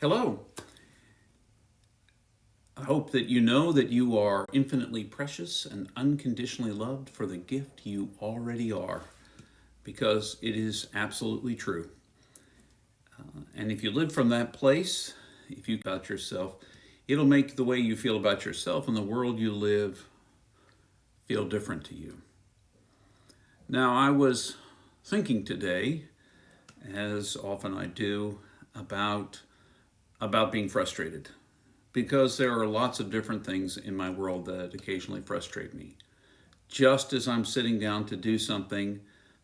Hello. I hope that you know that you are infinitely precious and unconditionally loved for the gift you already are, because it is absolutely true. And if you live from that place, if you about yourself, it'll make the way you feel about yourself and the world you live feel different to you. Now, I was thinking today, as often I do, about being frustrated, because there are lots of different things in my world that occasionally frustrate me. Just as I'm sitting down to do something,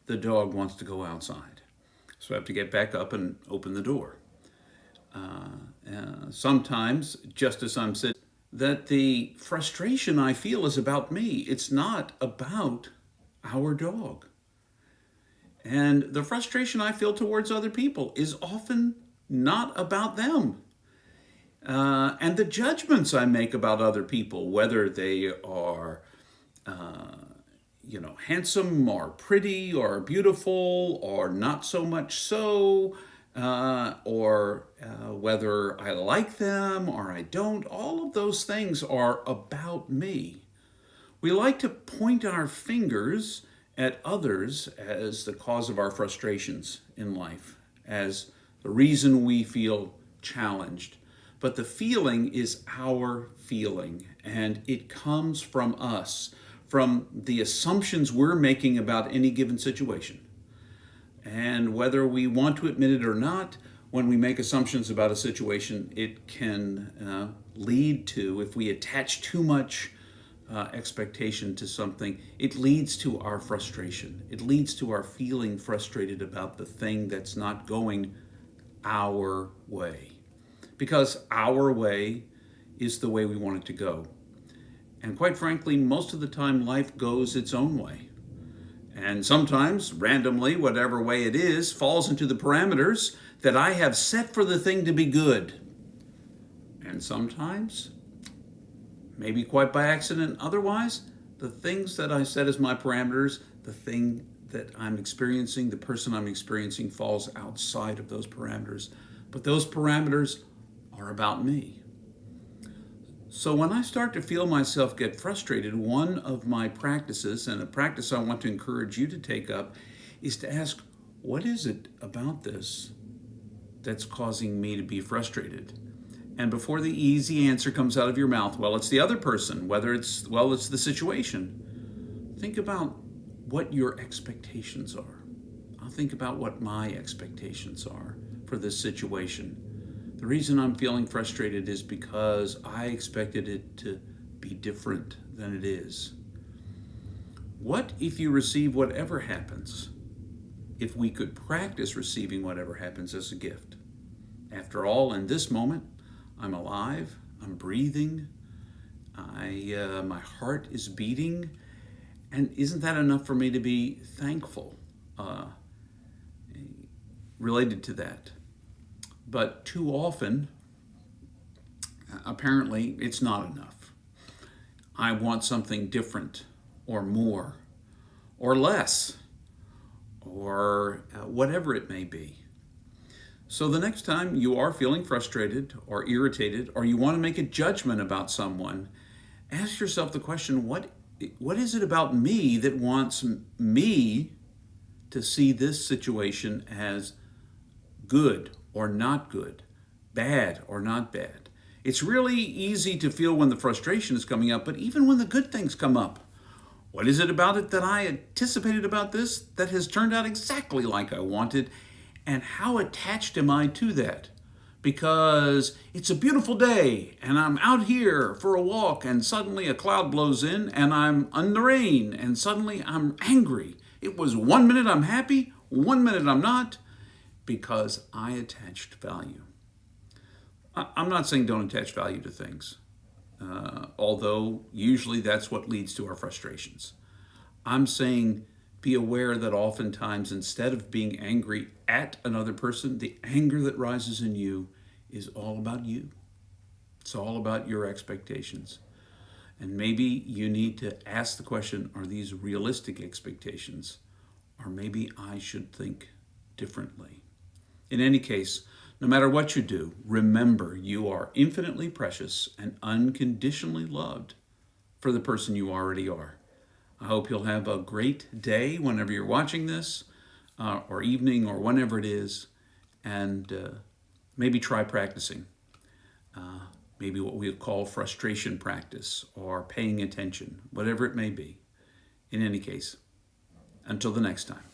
the dog wants to go outside. So I have to get back up and open the door. Sometimes, just as I'm sitting, that the frustration I feel is about me. It's not about our dog. And the frustration I feel towards other people is often not about them. And the judgments I make about other people, whether they are, handsome or pretty or beautiful or not so much so, or whether I like them or I don't, all of those things are about me. We like to point our fingers at others as the cause of our frustrations in life, as the reason we feel challenged. But the feeling is our feeling, and it comes from us, from the assumptions we're making about any given situation. And whether we want to admit it or not, when we make assumptions about a situation, it can lead to, if we attach too much expectation to something, it leads to our frustration. It leads to our feeling frustrated about the thing that's not going our way. Because our way is the way we want it to go. And quite frankly, most of the time life goes its own way. And sometimes, randomly, whatever way it is, falls into the parameters that I have set for the thing to be good. And sometimes, maybe quite by accident otherwise, the things that I set as my parameters, the thing that I'm experiencing, the person I'm experiencing, falls outside of those parameters. But those parameters are about me. So when I start to feel myself get frustrated, one of my practices, and a practice I want to encourage you to take up, is to ask, what is it about this that's causing me to be frustrated? And before the easy answer comes out of your mouth, well, it's the other person, it's the situation, think about what your expectations are. I'll think about what my expectations are for this situation. The reason I'm feeling frustrated is because I expected it to be different than it is. What if you receive whatever happens? If we could practice receiving whatever happens as a gift. After all, in this moment, I'm alive, I'm breathing, my heart is beating, and isn't that enough for me to be thankful related to that? But too often, apparently, it's not enough. I want something different, or more, or less, or whatever it may be. So the next time you are feeling frustrated or irritated, or you want to make a judgment about someone, ask yourself the question, what is it about me that wants me to see this situation as good or not good, bad or not bad? It's really easy to feel when the frustration is coming up, but even when the good things come up, what is it about it that I anticipated about this that has turned out exactly like I wanted? And how attached am I to that? Because it's a beautiful day and I'm out here for a walk and suddenly a cloud blows in and I'm in the rain and suddenly I'm angry. It was 1 minute I'm happy, 1 minute I'm not, because I attached value. I'm not saying don't attach value to things, although usually that's what leads to our frustrations. I'm saying be aware that oftentimes, instead of being angry at another person, the anger that rises in you is all about you. It's all about your expectations. And maybe you need to ask the question, are these realistic expectations? Or maybe I should think differently. In any case, No matter what you do, remember you are infinitely precious and unconditionally loved for the person you already are. I hope you'll have a great day whenever you're watching this, or evening, or whenever it is, and maybe try practicing. Maybe what we would call frustration practice or paying attention, whatever it may be. In any case, until the next time.